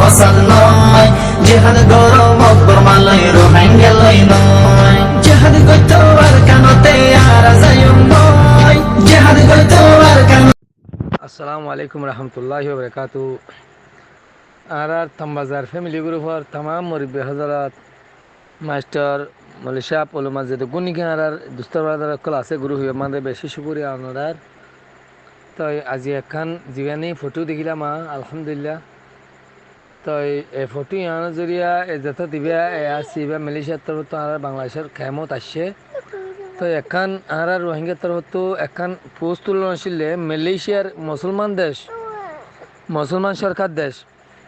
ফসল নয় জেহাদ গরো মকবর মালয় রোহিঙ্গা লই নয় জেহাদ গইতো আর কানতে আর যায়ুম নয় জেহাদ গইতো আর কান আসসালামু আলাইকুম রহমতুল্লাহি ওয়া বারাকাতুহু। আর তমবাজার ফ্যামিলি গ্রুপর तमाम মুরব্বী হযরত মাস্টার মালয়েশিয়া পলমা যে গুনিগার আর দুস্তরবাদার ক্লাসে গুরু হয়ে মানে বেশি শুকরিয়া আপনার। তো আজি এখন জীবনী ফটো দেখিলাম আলহামদুলিল্লাহ। তো এই ফটো ইয়ানোর জরিয়া যত দিবে আসিবা মালয়েশিয়ার তরফ তো আর বাংলাদেশের খেমত আসছে। তো এখন আর রোহিঙ্গার তরফ তো এখন পোস্ট তুলনা আসলে মালয়েশিয়ার মুসলমান দেশ মুসলমান সরকার দেশ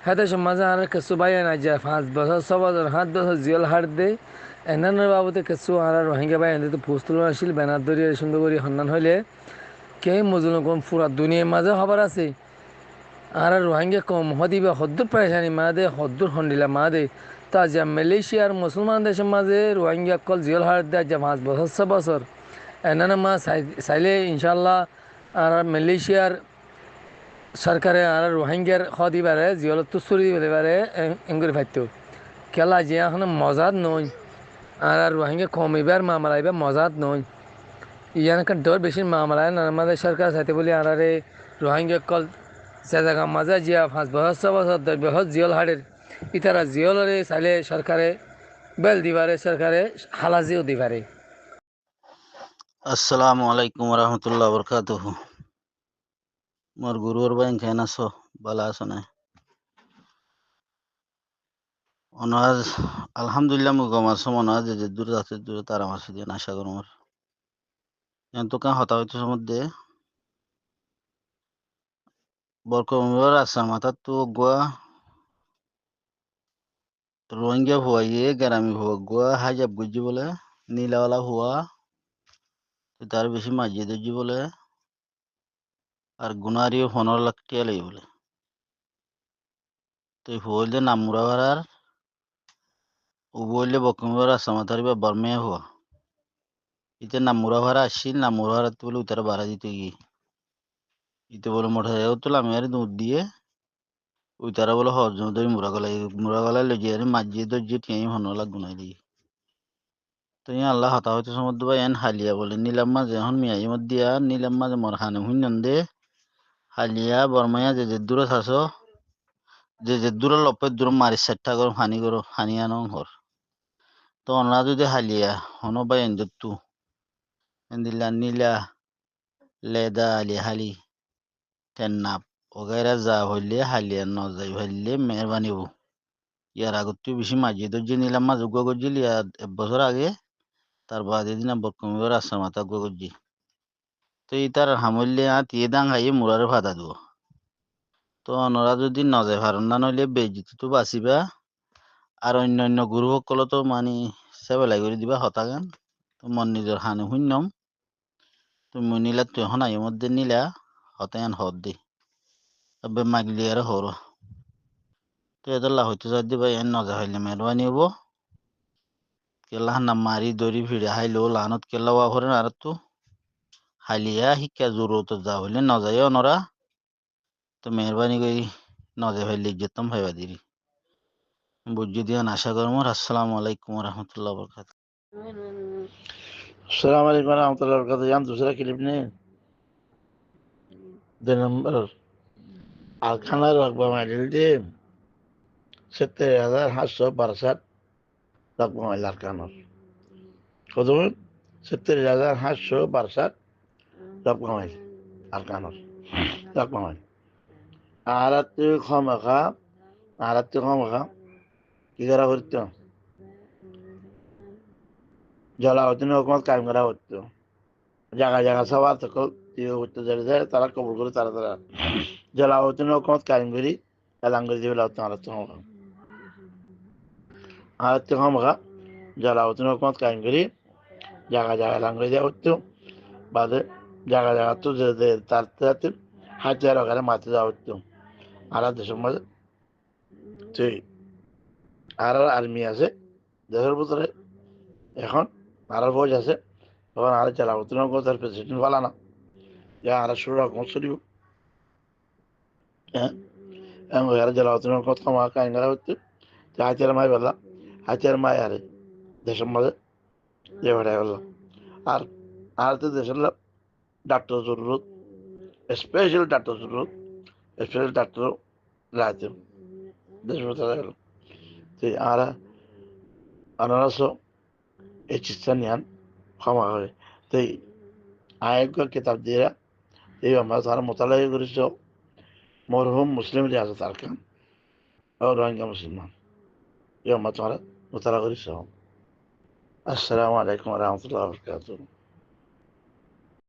হ্যাঁ দেশের মাঝে আর কিছু বাইরে না যায় 5 বছর 6 বছর 7 বছর জেল হাট দে এনার বাবদে কিছু আর রোহিঙ্গা বাইরে তো পোস্ট তুলনা আসলে ব্যানার ধরিয়ে সুন্দর করে সন্ধান হইলে কে মুজলুম কোন পুরা দুনিয়ার মাঝে খবর আছে আর রোহিঙ্গা কম হদিবে হদ্দুর পরেশানি মা দে হদ্দুর হন্ডিলা মা দে তা যা মালয়েশিয়ার মুসলমান দেশের মাঝে রোহিঙ্গা কল জেল হাট দেয় যা 5 বছর 6 বছর এনার মা চাইলে ইনশাল্লাহ আর মালয়েশিয়ার সরকারে আর রোহিঙ্গার হদিবারে জিয়লত তুসুরি দিবারে এঙ্গুরি ফাইতো খেলা যে এখন মজাদ নই আর রোহিঙ্গা কমিবার মামলাইবার মজাদ নই ইয়ানকার ডর বেশি মামলায় আমাদের সরকার চাইতে বলি আর রোহিঙ্গা কল সে জায়গা মাঝে জিয়া 5 বছর 6 বছর 10 বছর জিয়ল হাটের ইতারা জিয়লরে চাইলে সরকারে বেল দিবারে সরকারে হালাজিও দিবারে। আসসালামু আলাইকুম রহমতুল্লাহ বরকাতুহ। মোর গুরুর বাইন কেন আছো? বালা আছো না? অনাজ আলহামদুলিল্লাহ মুগম আছো মনাজ যে দূর আছে দূর তারা মাসে দিয়ে আশা করো মোর তো কাঁ হতা হইতো মধ্যে বরকমিবার আসার মাথা তো গোয়া রোহিঙ্গা হুয়া গ্রামী হুয়া গোয়া হাজাব গুজি বলে নীলাওয়ালা হুয়া তার বেশি মাঝিয়ে দর্জি বলে আর গুনারিও 15 লাখ টিয়া লই বলে তো হুয়াইলে নামুরা ভাড়ার ও বললে বরকমিবার আসার মাথার বর্মে হুয়া ইতে নামুরা ভাড়া আসছিল নামুরা ভাড়া বলে উতারা ভাড়া দিতে গিয়ে ইতে বলে মোটর তুলে আমি আর দুধ দিয়ে ওই তারা বলে হরজন ধরে মুড়া গলায় লজিয়ে মাঝিয়ে দর্জি টিয়াই 15 লাখ গুনাই দিয়ে তো আল্লাহ হতা হইতে সমুদ্র ভাই এন হালিয়া বলে নিলাম মাঝে এখন মিয়াই মধ্যে নিলাম মাঝে মর হানে হুইন দে হালিয়া বরমাইয়া যে দূরে থাসো যে দূরে লপে দূরে মারি সেটটা করো হানি আনো হর তো ওনারা যদি হালিয়া হনো ভাই এন তু দিলা নীলা লেদা আলি হালি টেন্নাপ ওগাইরা যা হইলে হালিয়া ন যাই হইলে মেহরবানি হবো ইয়ার আগত তুই বেশি মাঝিয়ে দর্জি নিলাম মাঝ উগ্র করছিলি 1 বছর আগে তার বাদে দিন বরকমিবার আসার মাথা উগ্র করছি তো তার হামলে তিয়ে দাং হাইয়ে মুরারে ভাদা দিব তো অনরা যদি নজে ভারণ না নইলে বেজিত তো বাঁচিবা আর অন্য গুরু সকল তো মানে সেবেলাই করে দিবা হতাগান তো মন নিজের হানি শূন্যম তুমি নিলা তুই এখন আই মধ্যে নিলা হতাগান হত দে তবে মাগলি আর হর তো এদের লাভ হইতে যাই দিবা এন নজা হইলে মেহরবানি হবো কেলা না মারি দড়ি ভিড়ে হাইলো লানত কেলা ওয়া করেন আর তো হালিয়া শিক্ষা জরুরত যা হইলে নজাই অনরা তো মেহরবানি করি নজে ভাইলে ইজ্জতম ভাইবা দিরি বুঝি দিয়ান আশা করমর। আসসালামু আলাইকুম রহমতুল্লাহ বরকাত। السلام عليكم ورحمة الله وبركاته. يا दूसरा क्लिप ने दो नंबर आखाना रकबा माइल दे 70,862 रकबा माइल आखाना कत 70,862 रकबा माइल आखाना रकबा माइल आरात्य खामखा কি করা হতো জলাবতী হুকুমত কায়েম করা হতো জায়গা জায়গা সবার তখন হতো তারা কবুল করে তারা জলাবতী হুকুমত কায়েম করি এলান করে দিবে আরাত্য খামখা জলাবতী হুকুমত কায়েম করি জায়গা জায়গা এলান করে দেওয়া হতো বাদে জায়গা জায়গা তো তার হাজার ওখানে মারতে যাওয়া হতো আর দেশের মাঝে সেই আর আর্মি আছে দেশের ভিতরে এখন আর ফৌজ আছে তখন আর জলাবতী হুকুমত তার প্রেসিডেন্ট বলা না আর শুরু রকম চলিব হ্যাঁ Era gelatin kot kama kaingara hottu. Hacer mai bella. Hacer mai are. Desamade devare bella. আর আর তো দেশের ডাক্তার জরুরত স্পেশাল ডাক্তার জরুরত স্পেশাল ডাক্তার রাতে দেশ মতো আর আনারসও এই চিকিৎসা নিয়ান ক্ষমা করে তো আয়োগ্য কিতাব দিয়ে এই আমরা তারা মোতালাই করেছ মরহুম মুসলিম রিয়াজ তারকান ও রোহিঙ্গা মুসলমান এই আমরা তারা মোতালা করেছ আসসালামু আলাইকুম রহমতুল্লাহ বরকাতুহ